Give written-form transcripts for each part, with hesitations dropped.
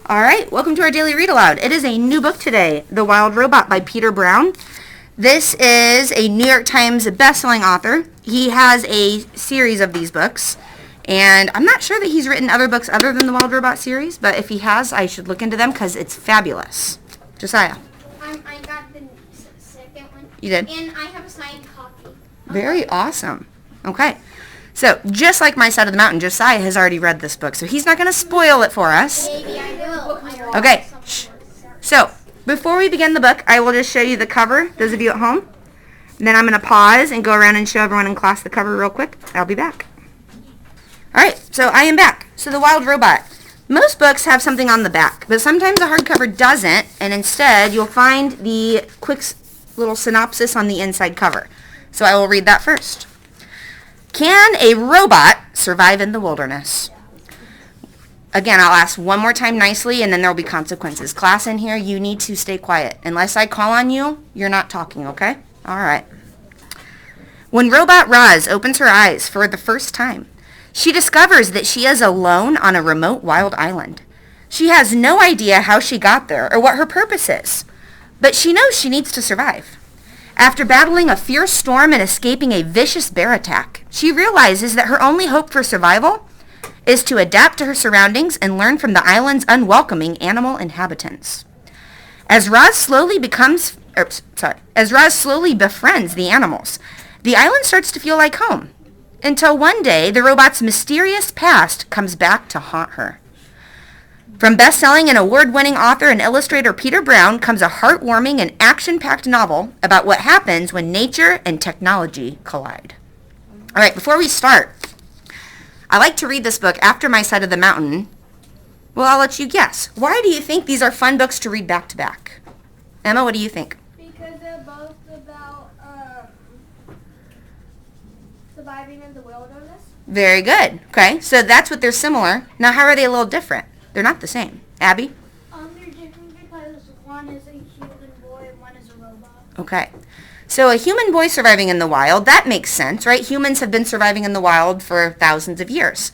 All right, welcome to our Daily Read Aloud. It is a new book today, The Wild Robot by Peter Brown. This is a New York Times bestselling author. He has a series of these books, and I'm not sure that he's written other books other than the Wild Robot series, but if he has, I should look into them because it's fabulous. Josiah. I got the second one. You did? And I have a signed copy. Very awesome. Okay. So, just like My Side of the Mountain, Josiah has already read this book, so he's not going to spoil it for us. Maybe I will. Okay. So, before we begin the book, I will just show you the cover, those of you at home. And then I'm going to pause and go around and show everyone in class the cover real quick. I'll be back. All right, so I am back. So, The Wild Robot. Most books have something on the back, but sometimes a hardcover doesn't, and instead you'll find the quick little synopsis on the inside cover. So, I will read that first. Can a robot survive in the wilderness? Again, I'll ask one more time nicely, and then there will be consequences. Class in here, you need to stay quiet. Unless I call on you, you're not talking, okay? All right. When Robot Roz opens her eyes for the first time, she discovers that she is alone on a remote wild island. She has no idea how she got there or what her purpose is, but she knows she needs to survive. After battling a fierce storm and escaping a vicious bear attack, she realizes that her only hope for survival is to adapt to her surroundings and learn from the island's unwelcoming animal inhabitants. As Roz slowly befriends the animals, the island starts to feel like home, until one day the robot's mysterious past comes back to haunt her. From best-selling and award-winning author and illustrator Peter Brown comes a heartwarming and action-packed novel about what happens when nature and technology collide. All right, before we start, I like to read this book after My Side of the Mountain. Well, I'll let you guess. Why do you think these are fun books to read back-to-back? Emma, what do you think? Because they're both about surviving in the wilderness. Very good. Okay, so that's what they're similar. Now, how are they a little different? They're not the same. Abby? They're different because one is a human boy and one is a robot. Okay. So a human boy surviving in the wild, that makes sense, right? Humans have been surviving in the wild for thousands of years.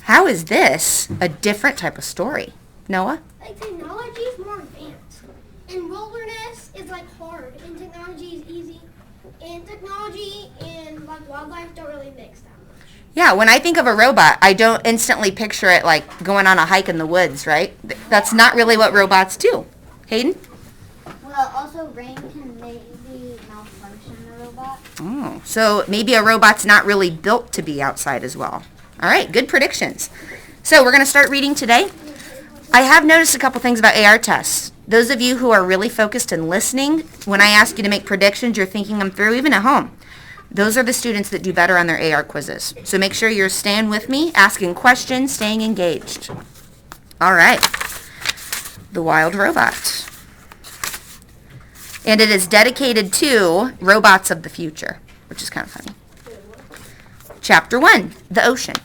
How is this a different type of story? Noah? Like technology is more advanced. And wilderness is like hard. And technology is easy. And technology and like wildlife don't really mix that much. Yeah, when I think of a robot, I don't instantly picture it like going on a hike in the woods, right? That's not really what robots do. Hayden? Well, also rain can maybe malfunction a robot. Oh, so maybe a robot's not really built to be outside as well. All right, good predictions. So we're going to start reading today. I have noticed a couple things about AR tests. Those of you who are really focused and listening, when I ask you to make predictions, you're thinking them through, even at home. Those are the students that do better on their AR quizzes. So make sure you're staying with me, asking questions, staying engaged. All right. The Wild Robot. And it is dedicated to robots of the future, which is kind of funny. Chapter 1, The Ocean.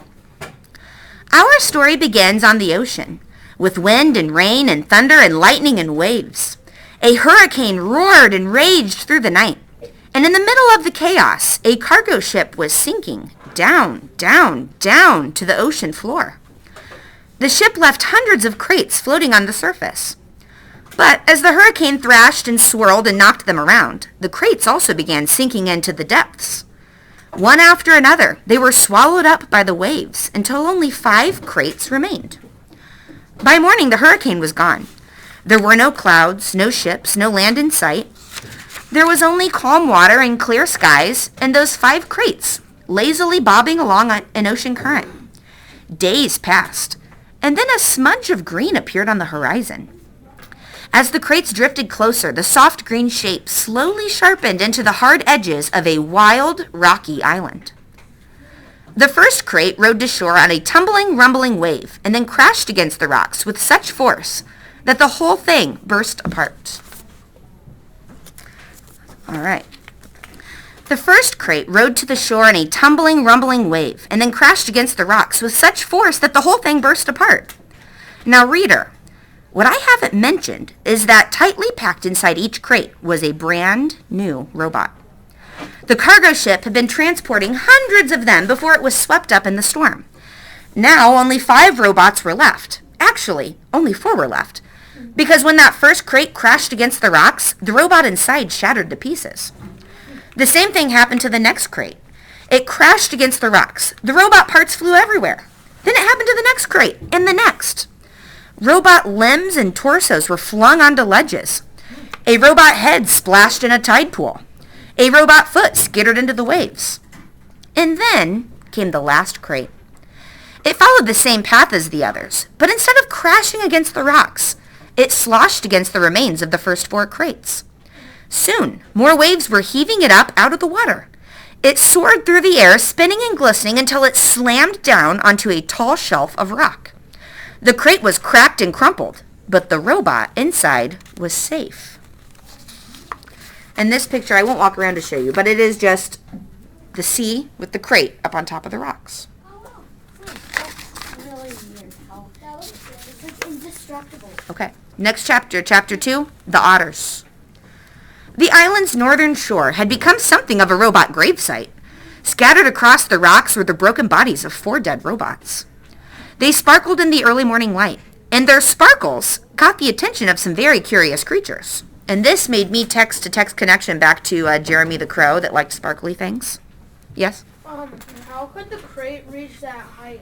Our story begins on the ocean, with wind and rain and thunder and lightning and waves. A hurricane roared and raged through the night. And in the middle of the chaos, a cargo ship was sinking down, down, down to the ocean floor. The ship left hundreds of crates floating on the surface. But as the hurricane thrashed and swirled and knocked them around, the crates also began sinking into the depths. One after another, they were swallowed up by the waves until only 5 crates remained. By morning, the hurricane was gone. There were no clouds, no ships, no land in sight. There was only calm water and clear skies, and those 5 crates, lazily bobbing along an ocean current. Days passed, and then a smudge of green appeared on the horizon. As the crates drifted closer, the soft green shape slowly sharpened into the hard edges of a wild, rocky island. The first crate rode to shore on a tumbling, rumbling wave, and then crashed against the rocks with such force that the whole thing burst apart. All right. The first crate rode to the shore in a tumbling, rumbling wave, and then crashed against the rocks with such force that the whole thing burst apart. Now, reader, what I haven't mentioned is that tightly packed inside each crate was a brand new robot. The cargo ship had been transporting hundreds of them before it was swept up in the storm. Now only 5 robots were left, Actually, only 4 were left. Because when that first crate crashed against the rocks, the robot inside shattered to pieces. The same thing happened to the next crate. It crashed against the rocks. The robot parts flew everywhere. Then it happened to the next crate, and the next. Robot limbs and torsos were flung onto ledges. A robot head splashed in a tide pool. A robot foot skittered into the waves. And then came the last crate. It followed the same path as the others, but instead of crashing against the rocks, it sloshed against the remains of the first 4 crates. Soon, more waves were heaving it up out of the water. It soared through the air, spinning and glistening until it slammed down onto a tall shelf of rock. The crate was cracked and crumpled, but the robot inside was safe. And this picture, I won't walk around to show you, but it is just the sea with the crate up on top of the rocks. That's really weird how it's like indestructible. Okay, next chapter, chapter 2, the otters. The island's northern shore had become something of a robot gravesite. Scattered across the rocks were the broken bodies of 4 dead robots. They sparkled in the early morning light, and their sparkles caught the attention of some very curious creatures. And this made me text-to-text connection back to Jeremy the Crow that liked sparkly things. Yes? How could the crate reach that height?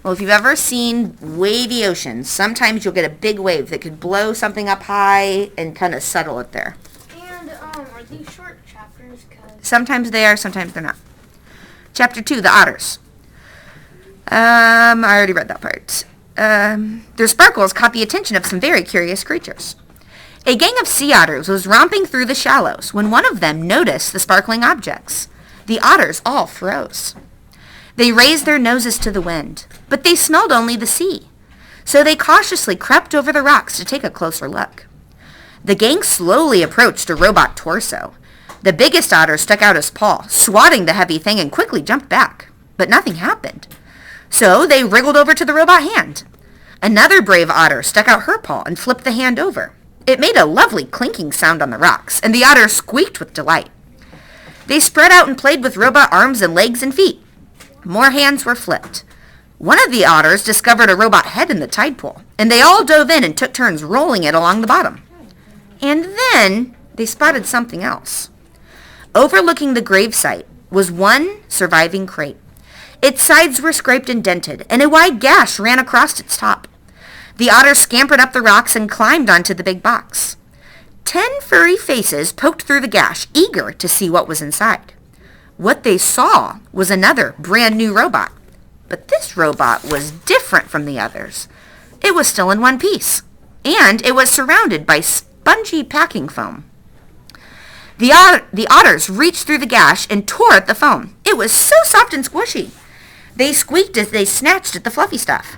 Well, if you've ever seen wavy oceans, sometimes you'll get a big wave that could blow something up high and kind of settle it there. And, are these short chapters? Sometimes they are, sometimes they're not. Chapter 2, the otters. I already read that part. Their sparkles caught the attention of some very curious creatures. A gang of sea otters was romping through the shallows when one of them noticed the sparkling objects. The otters all froze. They raised their noses to the wind, but they smelled only the sea. So they cautiously crept over the rocks to take a closer look. The gang slowly approached a robot torso. The biggest otter stuck out his paw, swatting the heavy thing, and quickly jumped back. But nothing happened. So they wriggled over to the robot hand. Another brave otter stuck out her paw and flipped the hand over. It made a lovely clinking sound on the rocks, and the otter squeaked with delight. They spread out and played with robot arms and legs and feet. More hands were flipped. One of the otters discovered a robot head in the tide pool, and they all dove in and took turns rolling it along the bottom. And then they spotted something else. Overlooking the gravesite was one surviving crate. Its sides were scraped and dented, and a wide gash ran across its top. The otter scampered up the rocks and climbed onto the big box. 10 furry faces poked through the gash, eager to see what was inside. What they saw was another brand new robot. But this robot was different from the others. It was still in one piece, and it was surrounded by spongy packing foam. The otters reached through the gash and tore at the foam. It was so soft and squishy. They squeaked as they snatched at the fluffy stuff.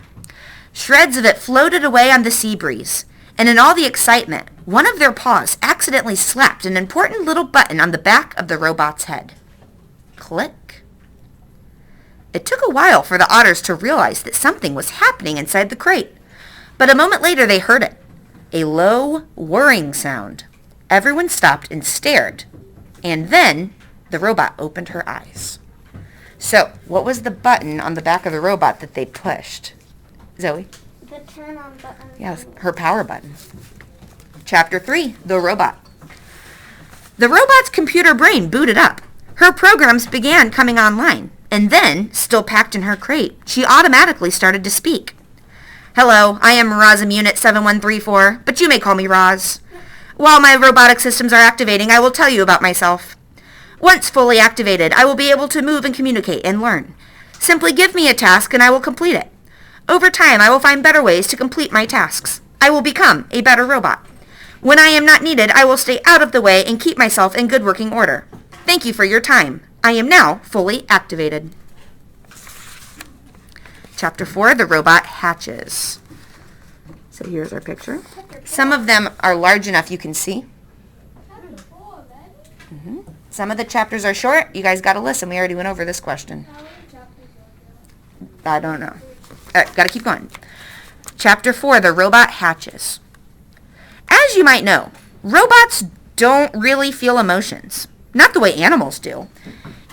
Shreds of it floated away on the sea breeze, and in all the excitement, one of their paws accidentally slapped an important little button on the back of the robot's head. Click. It took a while for the otters to realize that something was happening inside the crate, but a moment later they heard it. A low, whirring sound. Everyone stopped and stared, and then the robot opened her eyes. So, what was the button on the back of the robot that they pushed? Zoe? The turn on button. Yes, her power button. Chapter 3, the robot. The robot's computer brain booted up. Her programs began coming online, and then, still packed in her crate, she automatically started to speak. Hello, I am Rozum Unit 7134, but you may call me Roz. While my robotic systems are activating, I will tell you about myself. Once fully activated, I will be able to move and communicate and learn. Simply give me a task and I will complete it. Over time, I will find better ways to complete my tasks. I will become a better robot. When I am not needed, I will stay out of the way and keep myself in good working order. Thank you for your time. I am now fully activated. Chapter 4, the robot hatches. So here's our picture. Some of them are large enough you can see. Some of the chapters are short. You guys got to listen. We already went over this question. I don't know. All right, got to keep going. Chapter 4, the robot hatches. As you might know, robots don't really feel emotions. Not the way animals do.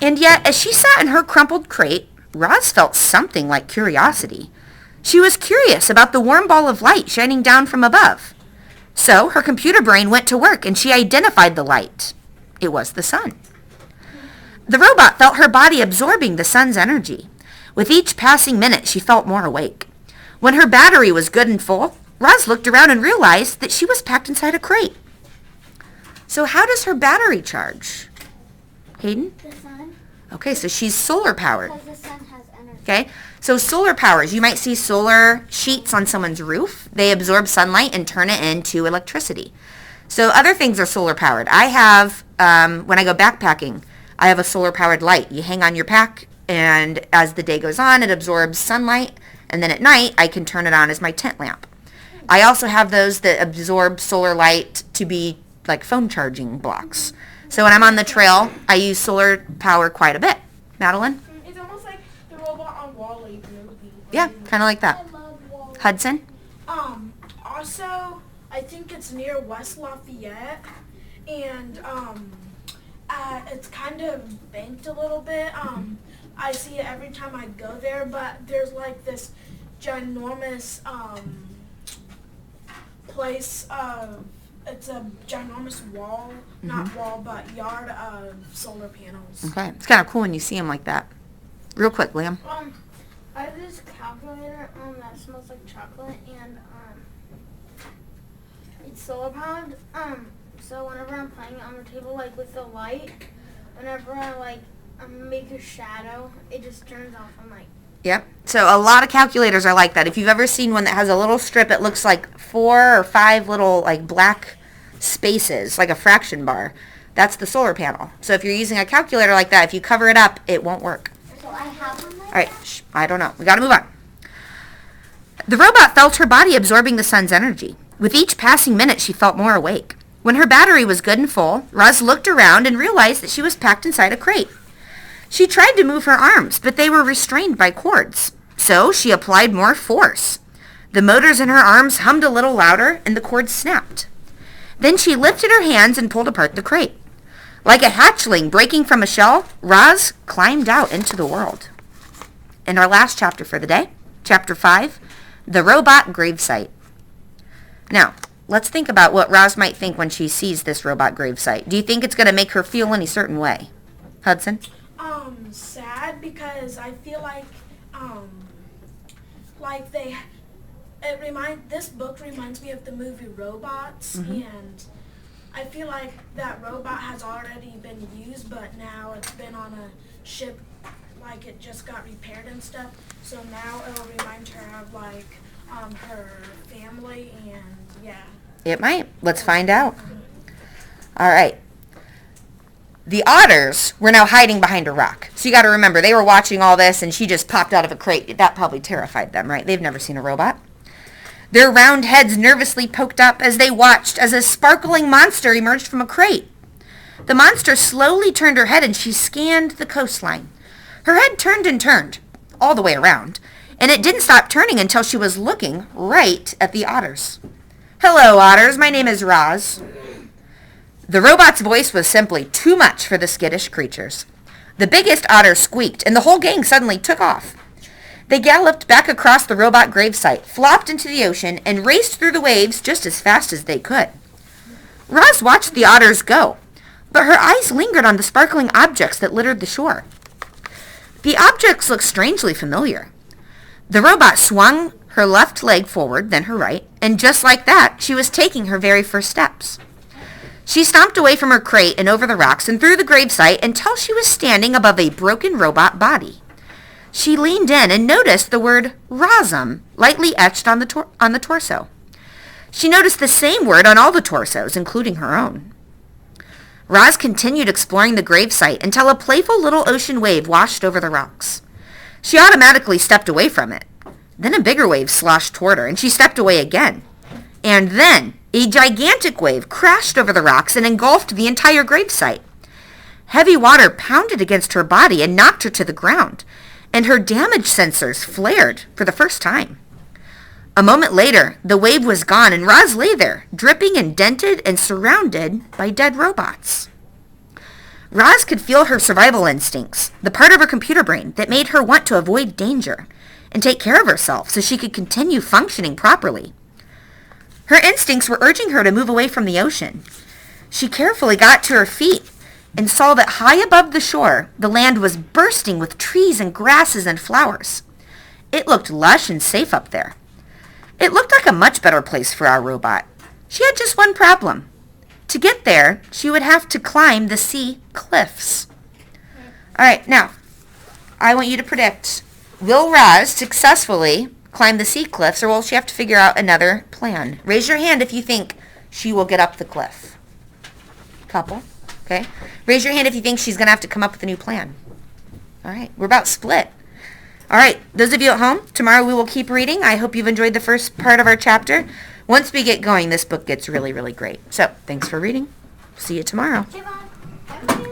And yet, as she sat in her crumpled crate, Roz felt something like curiosity. She was curious about the warm ball of light shining down from above. So her computer brain went to work and she identified the light. It was the sun. The robot felt her body absorbing the sun's energy. With each passing minute, she felt more awake. When her battery was good and full, Roz looked around and realized that she was packed inside a crate. So how does her battery charge? Hayden? The sun. Okay, so she's solar powered. Because the sun has energy. Okay, so solar powers, you might see solar sheets on someone's roof. They absorb sunlight and turn it into electricity. So other things are solar powered. I have, when I go backpacking, I have a solar powered light. You hang on your pack, and as the day goes on, it absorbs sunlight, and then at night, I can turn it on as my tent lamp. I also have those that absorb solar light to be like phone charging blocks. So when I'm on the trail, I use solar power quite a bit. Madeline? It's almost like the robot on Wall-E movie. Yeah, kind of like that. I love Wall-E. Hudson? Also, I think it's near West Lafayette, and it's kind of banked a little bit. I see it every time I go there, but there's like this ginormous place of, it's a ginormous wall, not wall, but yard of solar panels. Okay. It's kind of cool when you see them like that. Real quick, Liam. I have this calculator that smells like chocolate, and it's solar powered. So whenever I'm playing on the table, like with the light, whenever I make a shadow, it just turns off. I'm like, Yep. So a lot of calculators are like that. If you've ever seen one that has a little strip, it looks like 4 or 5 little like black spaces, like a fraction bar. That's the solar panel. So if you're using a calculator like that, if you cover it up, it won't work. So I have one like All right. I don't know. We got to move on. The robot felt her body absorbing the sun's energy. With each passing minute, she felt more awake. When her battery was good and full, Roz looked around and realized that she was packed inside a crate. She tried to move her arms, but they were restrained by cords. So she applied more force. The motors in her arms hummed a little louder, and the cords snapped. Then she lifted her hands and pulled apart the crate. Like a hatchling breaking from a shell, Roz climbed out into the world. And our last chapter for the day, Chapter 5, The Robot Gravesite. Now, let's think about what Roz might think when she sees this robot gravesite. Do you think it's going to make her feel any certain way? Hudson? Sad, because I feel like this book reminds me of the movie Robots, and I feel like that robot has already been used, but now it's been on a ship, like it just got repaired and stuff, so now it'll remind her of her family, and yeah. It might. Let's find out. All right. The otters were now hiding behind a rock. So you got to remember, they were watching all this, and she just popped out of a crate. That probably terrified them, right? They've never seen a robot. Their round heads nervously poked up as they watched as a sparkling monster emerged from a crate. The monster slowly turned her head, and she scanned the coastline. Her head turned and turned, all the way around, and it didn't stop turning until she was looking right at the otters. "Hello, otters. My name is Roz." The robot's voice was simply too much for the skittish creatures. The biggest otter squeaked, and the whole gang suddenly took off. They galloped back across the robot gravesite, flopped into the ocean, and raced through the waves just as fast as they could. Roz watched the otters go, but her eyes lingered on the sparkling objects that littered the shore. The objects looked strangely familiar. The robot swung her left leg forward, then her right, and just like that, she was taking her very first steps. She stomped away from her crate and over the rocks and through the gravesite until she was standing above a broken robot body. She leaned in and noticed the word Rozum lightly etched on the torso. She noticed the same word on all the torsos, including her own. Roz continued exploring the gravesite until a playful little ocean wave washed over the rocks. She automatically stepped away from it. Then a bigger wave sloshed toward her, and she stepped away again. And then a gigantic wave crashed over the rocks and engulfed the entire gravesite. Heavy water pounded against her body and knocked her to the ground, and her damage sensors flared for the first time. A moment later, the wave was gone, and Roz lay there, dripping and dented and surrounded by dead robots. Roz could feel her survival instincts, the part of her computer brain that made her want to avoid danger, and take care of herself so she could continue functioning properly. Her instincts were urging her to move away from the ocean. She carefully got to her feet and saw that high above the shore, the land was bursting with trees and grasses and flowers. It looked lush and safe up there. It looked like a much better place for our robot. She had just one problem. To get there, she would have to climb the sea cliffs. All right, now, I want you to predict, will Roz successfully climb the sea cliffs, or will she have to figure out another plan? Raise your hand if you think she will get up the cliff. Couple, okay? Raise your hand if you think she's going to have to come up with a new plan. All right, we're about split. All right, those of you at home, tomorrow we will keep reading. I hope you've enjoyed the first part of our chapter. Once we get going, this book gets really, really great. So, thanks for reading. See you tomorrow. Javon,